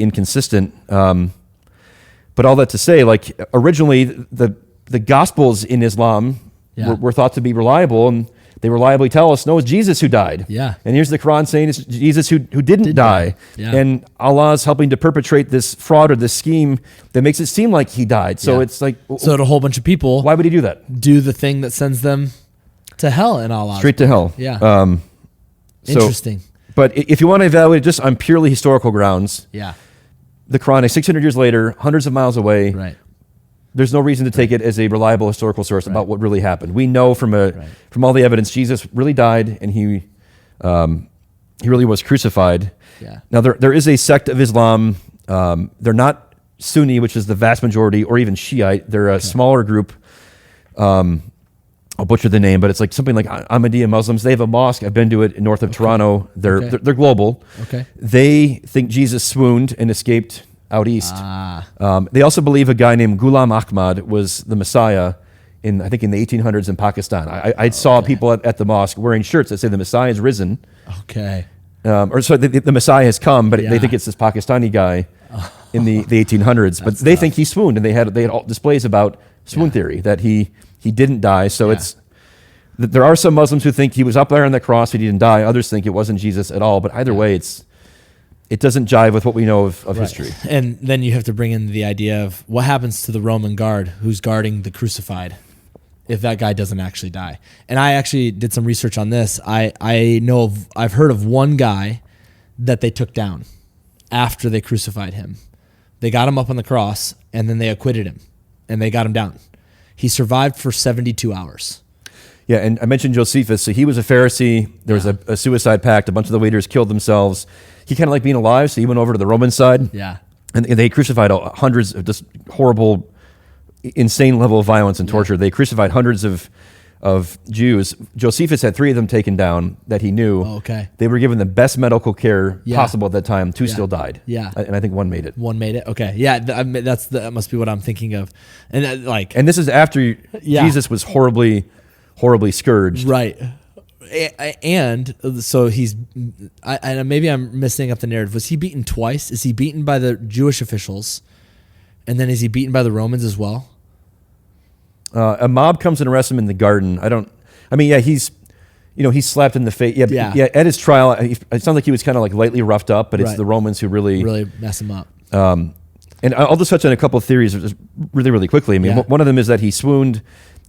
inconsistent. But all that to say, like, originally the Gospels in Islam were thought to be reliable, and they reliably tell us, no, it's Jesus who died. Yeah. And here's the Quran saying it's Jesus who didn't die. Yeah. And Allah's helping to perpetrate this fraud or this scheme that makes it seem like he died. So it's like... So a whole bunch of people... Why would he do that? Do the thing that sends them to hell in Allah's Straight to hell. Yeah. Interesting. But if you want to evaluate it just on purely historical grounds... Yeah. The Quran is 600 years later, hundreds of miles away. Right. There's no reason to take it as a reliable historical source about what really happened. We know from all the evidence Jesus really died, and he really was crucified. Yeah. Now there is a sect of Islam. They're not Sunni, which is the vast majority, or even Shiite. They're a smaller group. I'll butcher the name, but it's like something like Ahmadiyya Muslims. They have a mosque. I've been to it in north of Toronto. They're global. Okay. They think Jesus swooned and escaped out east. They also believe a guy named Ghulam Ahmad was the Messiah I think in the 1800s in Pakistan. I saw people at the mosque wearing shirts that say the Messiah is risen. Okay. The Messiah has come, but they think it's this Pakistani guy in the 1800s. But they think he swooned, and they had all displays about swoon theory, that he didn't die. So there are some Muslims who think he was up there on the cross, he didn't die. Others think it wasn't Jesus at all. But either way, it doesn't jive with what we know of history. And then you have to bring in the idea of what happens to the Roman guard who's guarding the crucified if that guy doesn't actually die. And I actually did some research on this. I've heard of one guy that they took down after they crucified him. They got him up on the cross, and then they acquitted him, and they got him down. He survived for 72 hours. Yeah, and I mentioned Josephus. So he was a Pharisee. There was a suicide pact. A bunch of the waiters killed themselves. He kind of liked being alive, so he went over to the Roman side. Yeah. and they crucified hundreds of just horrible, insane level of violence and torture. They crucified hundreds of Jews. Josephus had 3 of them taken down that he knew. Oh, okay. They were given the best medical care possible at that time. 2 still died. Yeah. And I think 1 made it. 1 made it. Okay. Yeah. That must be what I'm thinking of. And and this is after Jesus was horribly scourged. Right. And so and maybe I'm messing up the narrative. Was he beaten twice? Is he beaten by the Jewish officials? And then is he beaten by the Romans as well? A mob comes and arrests him in the garden. He's slapped in the face. Yeah. At his trial, it sounds like he was kind of like lightly roughed up, but it's the Romans who really mess him up. And I'll just touch on a couple of theories really, really quickly. I mean, one of them is that he swooned.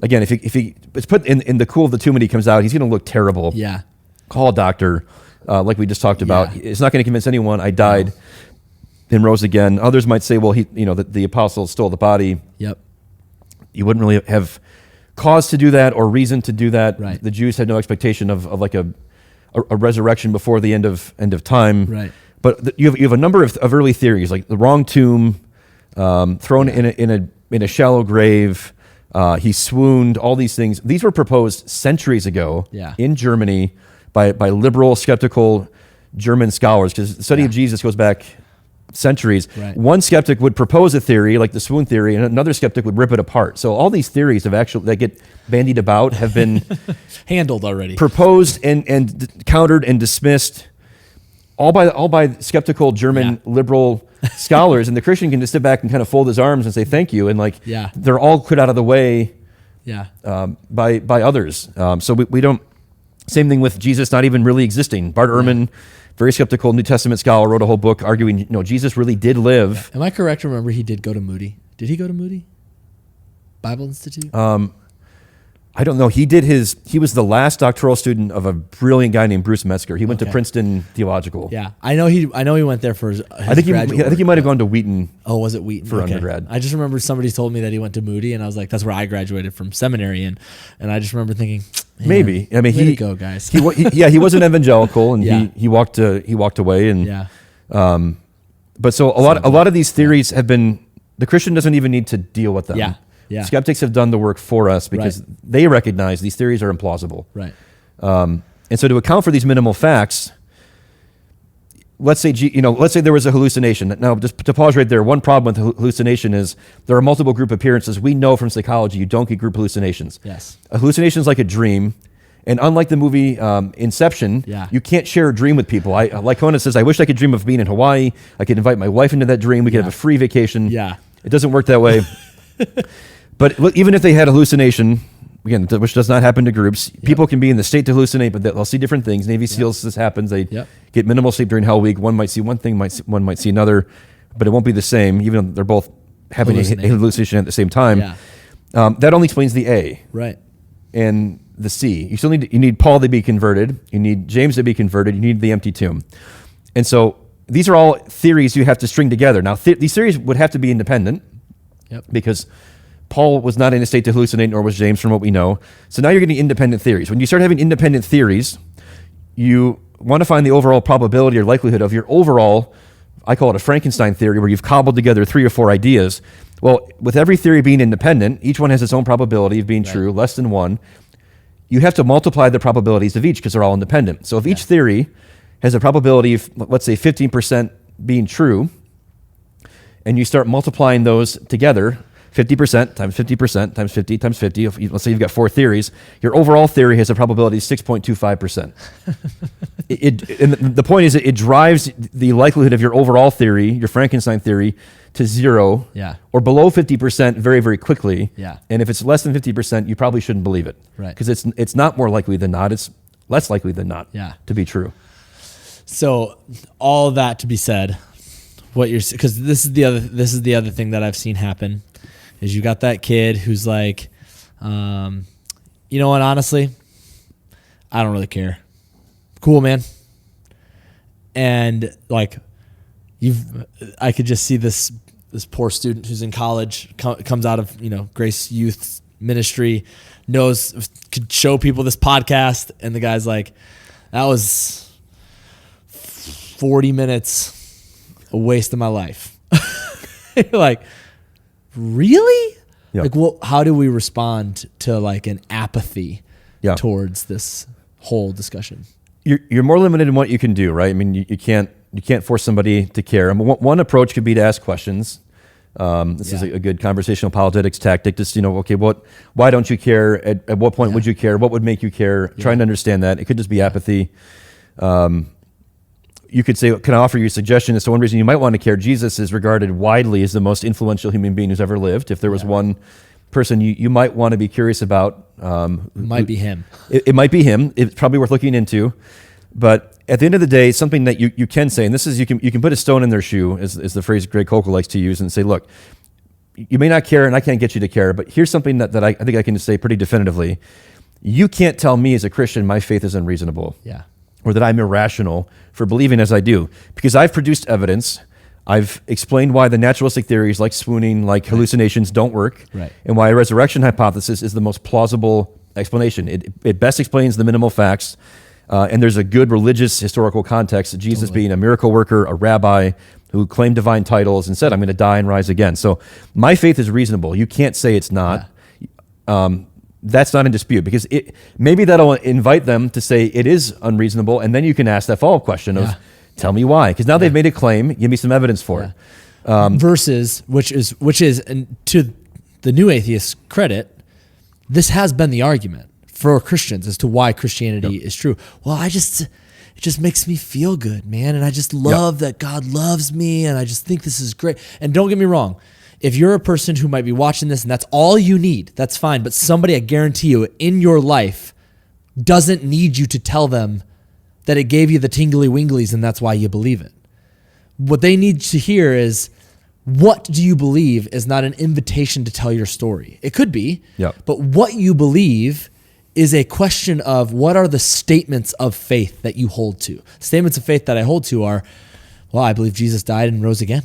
Again, if it's put in the cool of the tomb and he comes out, he's going to look terrible. Yeah. Call a doctor, like we just talked about. It's not going to convince anyone. I died and rose again. Others might say, well, the apostles stole the body. Yep. You wouldn't really have cause to do that or reason to do that. Right. The Jews had no expectation of like a resurrection before the end of time. Right. But you have a number of early theories, like the wrong tomb, thrown in a shallow grave. He swooned. All these things. These were proposed centuries ago in Germany by liberal, skeptical German scholars, because the study of Jesus goes back centuries. Right. One skeptic would propose a theory like the swoon theory, and another skeptic would rip it apart. So all these theories that get bandied about have been handled already, proposed and countered and dismissed, all by skeptical German liberal scholars. And the Christian can just sit back and kind of fold his arms and say thank you, and they're all put out of the way by others. So we don't. Same thing with Jesus not even really existing. Bart Ehrman, very skeptical New Testament scholar, wrote a whole book arguing, Jesus really did live. Am I correct to remember he did go to Moody? Did he go to Moody? Bible Institute? I don't know. He was the last doctoral student of a brilliant guy named Bruce Metzger. He went to Princeton Theological. Yeah. I know he went there for his I think he might have gone to Wheaton. Oh, was it Wheaton? For undergrad. I just remember somebody told me that he went to Moody, and I was like, that's where I graduated from seminary, and I just remember thinking, maybe. I mean, way to go, guys. he was an evangelical, and he walked away, and but so a lot of these theories have been. The Christian doesn't even need to deal with them. Yeah. Skeptics have done the work for us because they recognize these theories are implausible. Right. And so to account for these minimal facts, let's say there was a hallucination. Now, just to pause right there, one problem with hallucination is there are multiple group appearances. We know from psychology you don't get group hallucinations. Yes. A hallucination is like a dream. And unlike the movie Inception, you can't share a dream with people. Like Conan says, I wish I could dream of being in Hawaii. I could invite my wife into that dream. We could have a free vacation. Yeah. It doesn't work that way. But even if they had a hallucination, again, which does not happen to groups, people can be in the state to hallucinate, but they'll see different things. Navy SEALs, this happens. They get minimal sleep during Hell Week. One might see one thing, one might see another, but it won't be the same, even though they're both having a hallucination at the same time. Yeah. That only explains the A. Right. And the C. You need Paul to be converted. You need James to be converted. You need the empty tomb. And so these are all theories you have to string together. Now, these theories would have to be independent because Paul was not in a state to hallucinate, nor was James, from what we know. So now you're getting independent theories. When you start having independent theories, you want to find the overall probability or likelihood of your overall, I call it a Frankenstein theory, where you've cobbled together 3 or 4 ideas. Well, with every theory being independent, each one has its own probability of being true, less than 1. You have to multiply the probabilities of each because they're all independent. So if each theory has a probability of, let's say, 15% being true, and you start multiplying those together, 50% times 50% times 50 times 50, let's say you've got 4 theories, your overall theory has a probability of 6.25%. And the point is, it drives the likelihood of your overall theory, your Frankenstein theory, to 0 or below 50% very, very quickly. Yeah. And if it's less than 50%, you probably shouldn't believe it. Right. Because it's not more likely than not, it's less likely than not to be true. So all that to be said, because this is the other thing that I've seen happen is you got that kid who's like, you know what, honestly, I don't really care. Cool, man. And like, I could just see this poor student who's in college, comes out of, Grace Youth Ministry, could show people this podcast, and the guy's like, that was 40 minutes a waste of my life. You're like, really? Yeah. Like, well, how do we respond to like an apathy Yeah. towards this whole discussion? You're more limited in what you can do, right? I mean, you can't force somebody to care. I mean, one approach could be to ask questions. This is a good conversational politics tactic. Just, okay, why don't you care? At what point would you care? What would make you care? Trying to understand that. It could just be apathy. You could say, can I offer you a suggestion as to one reason you might want to care? Jesus is regarded widely as the most influential human being who's ever lived. If there was one person you might want to be curious about. It might be him. It might be him. It's probably worth looking into. But at the end of the day, something that you can say, and this is, you can put a stone in their shoe, is the phrase Greg Koukl likes to use, and say, look, you may not care and I can't get you to care, but here's something that I think I can say pretty definitively. You can't tell me as a Christian my faith is unreasonable. Yeah. Or that I'm irrational for believing as I do. Because I've produced evidence. I've explained why the naturalistic theories like swooning, like hallucinations don't work. Right. And why a resurrection hypothesis is the most plausible explanation. It best explains the minimal facts. And there's a good religious historical context. Jesus being a miracle worker, a rabbi who claimed divine titles and said, I'm going to die and rise again. So my faith is reasonable. You can't say it's not. That's not in dispute, because maybe that'll invite them to say it is unreasonable, and then you can ask that follow-up question of, tell me why. Because now they've made a claim, give me some evidence for it. Versus, which is, and to the new atheist's credit, this has been the argument for Christians as to why Christianity is true. Well, it just makes me feel good, man, and I just love that God loves me, and I just think this is great. And don't get me wrong, if you're a person who might be watching this and that's all you need, that's fine. But somebody, I guarantee you, in your life doesn't need you to tell them that it gave you the tingly winglies and that's why you believe it. What they need to hear is, what do you believe is not an invitation to tell your story. It could be, but what you believe is a question of, what are the statements of faith that you hold to? Statements of faith that I hold to are, well, I believe Jesus died and rose again.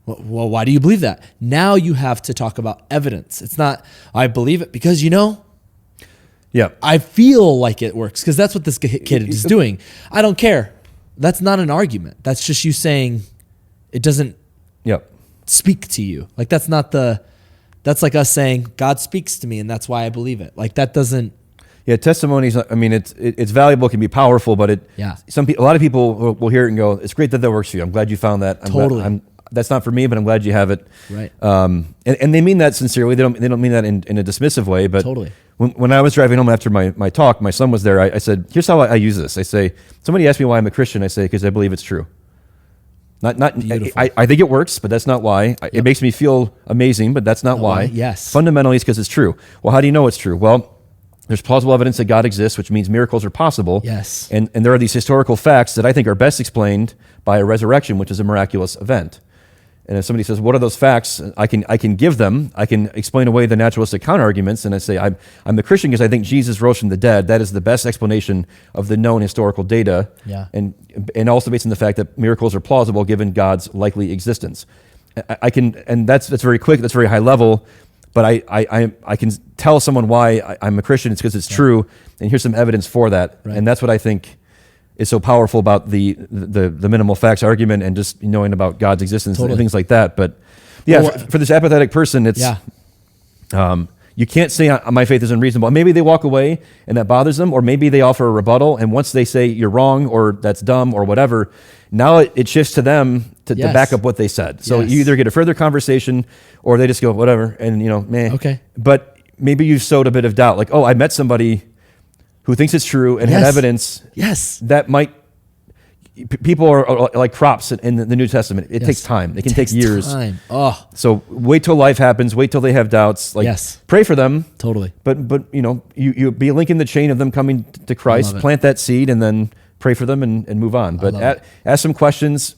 Well, why do you believe that? Now you have to talk about evidence. It's not, I believe it because, I feel like it works, because that's what this kid is doing. I don't care. That's not an argument. That's just you saying it doesn't speak to you. Like, that's like us saying God speaks to me and that's why I believe it. Like, that doesn't. Yeah, testimonies, I mean, it's valuable, can be powerful, but a lot of people will hear it and go, it's great that works for you. I'm glad you found that. That's not for me, but I'm glad you have it. Right. And they mean that sincerely. They don't mean that in a dismissive way. But when I was driving home after my talk, my son was there. I said, here's how I use this. I say, somebody asked me why I'm a Christian. I say, because I believe it's true. Not. I think it works, but that's not why. It makes me feel amazing, but that's not why. Yes. Fundamentally, it's because it's true. Well, how do you know it's true? Well, there's plausible evidence that God exists, which means miracles are possible. Yes. And there are these historical facts that I think are best explained by a resurrection, which is a miraculous event. And if somebody says, what are those facts? I can give them. I can explain away the naturalistic counterarguments. And I say, I'm the Christian because I think Jesus rose from the dead. That is the best explanation of the known historical data. Yeah. And also based on the fact that miracles are plausible given God's likely existence. And that's very quick. That's very high level. But I can tell someone why I'm a Christian. It's because it's true. And here's some evidence for that. Right. And that's what I think is so powerful about the minimal facts argument, and just knowing about God's existence and things like that. But for this apathetic person, it's you can't say my faith is unreasonable. Maybe they walk away and that bothers them, or maybe they offer a rebuttal, and once they say you're wrong or that's dumb or whatever, now it shifts to them to back up what they said. So you either get a further conversation or they just go whatever, and meh. Okay. But maybe you sowed a bit of doubt, like, oh, I met somebody who thinks it's true and had evidence that might. People are like crops in the New Testament. It takes time. It can take years. So wait till life happens. Wait till they have doubts. Pray for them. Totally. But you be linking the chain of them coming to Christ. Plant that seed and then pray for them and move on. But ask some questions.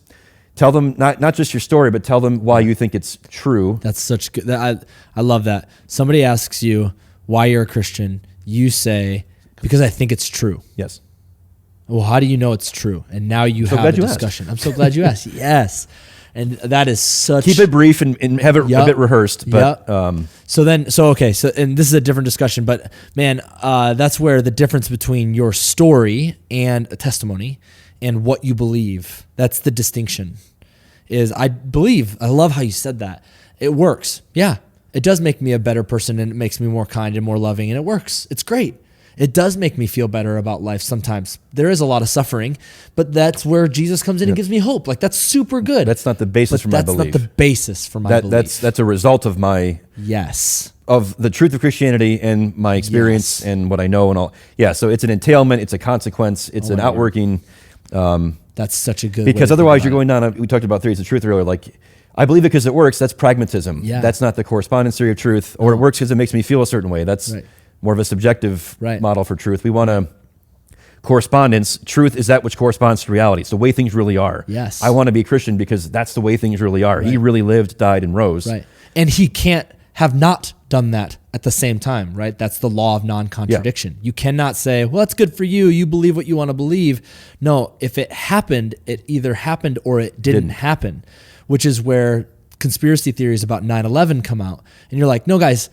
Tell them not just your story, but tell them why you think it's true. That's such good. I love that. Somebody asks you why you're a Christian. You say, because I think it's true. Yes. Well, how do you know it's true? And now you have a discussion. I'm so glad you asked. Yes. And that is such... Keep it brief and have it a bit rehearsed. But and this is a different discussion, but man, that's where the difference between your story and a testimony and what you believe, that's the distinction. is I love how you said that. It works. Yeah, it does make me a better person, and it makes me more kind and more loving, and it works. It's great. It does make me feel better about life sometimes. There is a lot of suffering, but that's where Jesus comes in and gives me hope. Like, that's super good. That's not the basis for my belief. That's not the basis for my belief. That's a result of my... Yes. Of the truth of Christianity and my experience and what I know and all. Yeah, so it's an entailment, it's a consequence, it's an outworking. That's such a good because otherwise you're going down, we talked about theories of truth earlier, like, I believe it because it works, that's pragmatism. Yeah. That's not the correspondence theory of truth, or it works because it makes me feel a certain way. That's more of a subjective model for truth. We want a correspondence. Truth is that which corresponds to reality. It's the way things really are. Yes. I want to be a Christian because that's the way things really are. He really lived, died, and rose. Right. And he can't have not done that at the same time, right? That's the law of non-contradiction. You cannot say, well, that's good for you. You believe what you want to believe. No, if it happened, it either happened or it didn't happen, which is where conspiracy theories about 9/11 come out. And you're like, no, guys,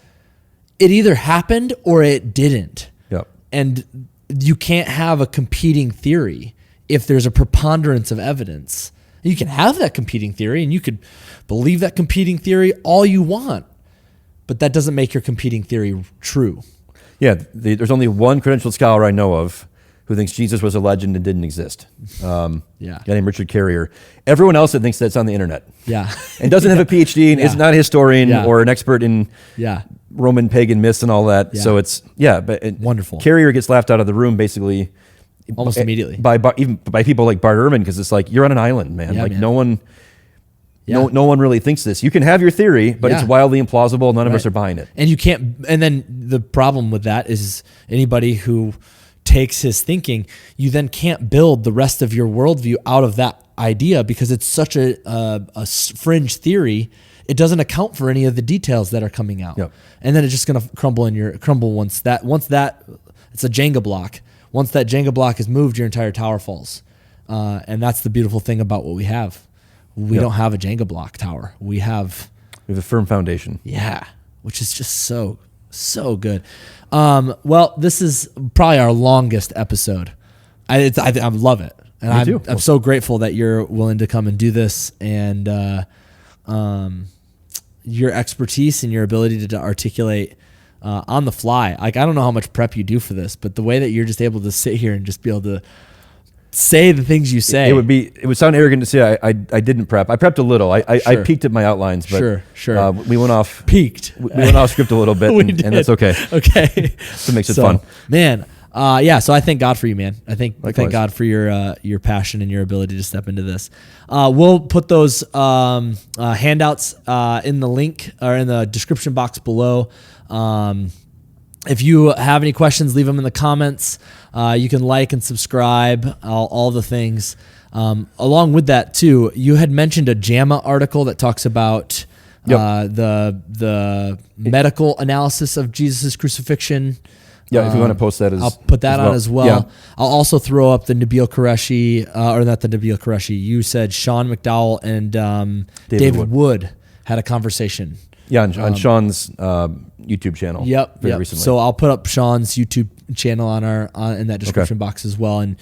it either happened or it didn't. Yep. And you can't have a competing theory if there's a preponderance of evidence. You can have that competing theory and you could believe that competing theory all you want, but that doesn't make your competing theory true. Yeah, there's only one credentialed scholar I know of who thinks Jesus was a legend and didn't exist. A guy named Richard Carrier. Everyone else that thinks that's on the internet. Yeah. And doesn't have a PhD and is not a historian or an expert in Roman pagan myths and all that. So it's, wonderful. Carrier gets laughed out of the room basically almost immediately even by people like Bart Ehrman, because it's like, you're on an island, man. No one really thinks this. You can have your theory, but it's wildly implausible. None of us are buying it. And you can't. And then the problem with that is anybody who takes his thinking, you then can't build the rest of your worldview out of that idea because it's such a fringe theory. It doesn't account for any of the details that are coming out. Yep. And then it's just going to crumble once that it's a Jenga block. Once that Jenga block is moved, your entire tower falls. And that's the beautiful thing about what we have. We don't have a Jenga block tower. We have a firm foundation. Yeah, which is just so good. Well, this is probably our longest episode. I love it. And I'm so grateful that you're willing to come and do this, and your expertise and your ability to articulate on the fly. Like, I don't know how much prep you do for this, but the way that you're just able to sit here and just be able to say the things you say. It would sound arrogant to say I didn't prep. I prepped a little. I peeked at my outlines, but sure. We went off peeked. We went off script a little bit, and that's okay. Okay, so it makes it fun, man. So I thank God for you, man. Thank God for your passion and your ability to step into this. We'll put those handouts in the link or in the description box below. If you have any questions, leave them in the comments. You can like and subscribe, all the things. Along with that, too, you had mentioned a JAMA article that talks about the medical analysis of Jesus' crucifixion. Yeah, if you want to post that, I'll put that on as well. Yeah. I'll also throw up the Nabil Qureshi, or not the Nabil Qureshi. You said Sean McDowell and David Wood had a conversation. Yeah, on Sean's YouTube channel. Very recently. So I'll put up Sean's YouTube channel on in that description box as well, and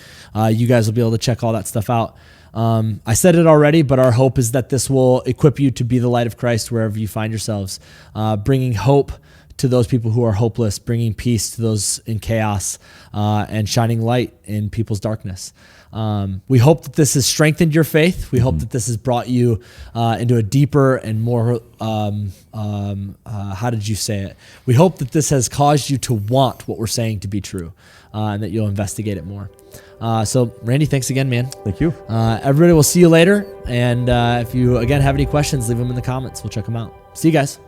you guys will be able to check all that stuff out. I said it already, but our hope is that this will equip you to be the light of Christ wherever you find yourselves, bringing hope to those people who are hopeless, bringing peace to those in chaos, and shining light in people's darkness. We hope that this has strengthened your faith. We hope that this has brought you into a deeper and more, how did you say it? We hope that this has caused you to want what we're saying to be true, and that you'll investigate it more. So Randy, thanks again, man. Thank you. Everybody, we'll see you later. And if you, again, have any questions, leave them in the comments. We'll check them out. See you guys.